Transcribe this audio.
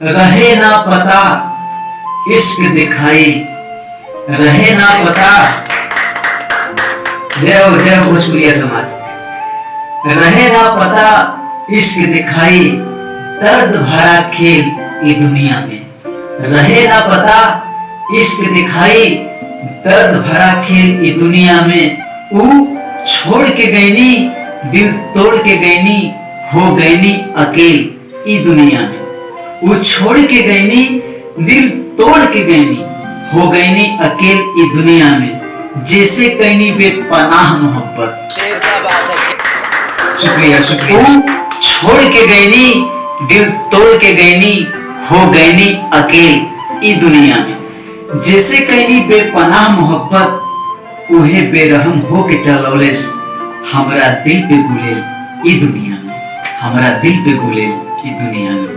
रहे ना पता इश्क दिखाई, रहे ना पता। जय भोजपुरिया समाज। रहे ना पता इश्क दिखाई, दर्द भरा खेल ये दुनिया में। रहे ना पता इश्क दिखाई, दर्द भरा खेल ये दुनिया में। छोड़ के गईनी, दिल तोड़ के गईनी, हो गईनी अकेल ई दुनिया में। वो छोड़ के गईनी, दिल तोड़ के गईनी, हो गईनी अकेल ई दुनिया में। जैसे कईनी बेपनाह मोहब्बत। शुक्रिया शुक्रिया। छोड़ के गईनी, दिल तोड़ के गईनी, हो गईनी अकेल ई दुनिया में। जैसे कईनी बेपनाह मोहब्बत, उहे बेरहम हो के चलौलेस हमरा दिल पे गुलेल ई दुनिया में। हमरा दिल पे गुलेल ई दुनिया में।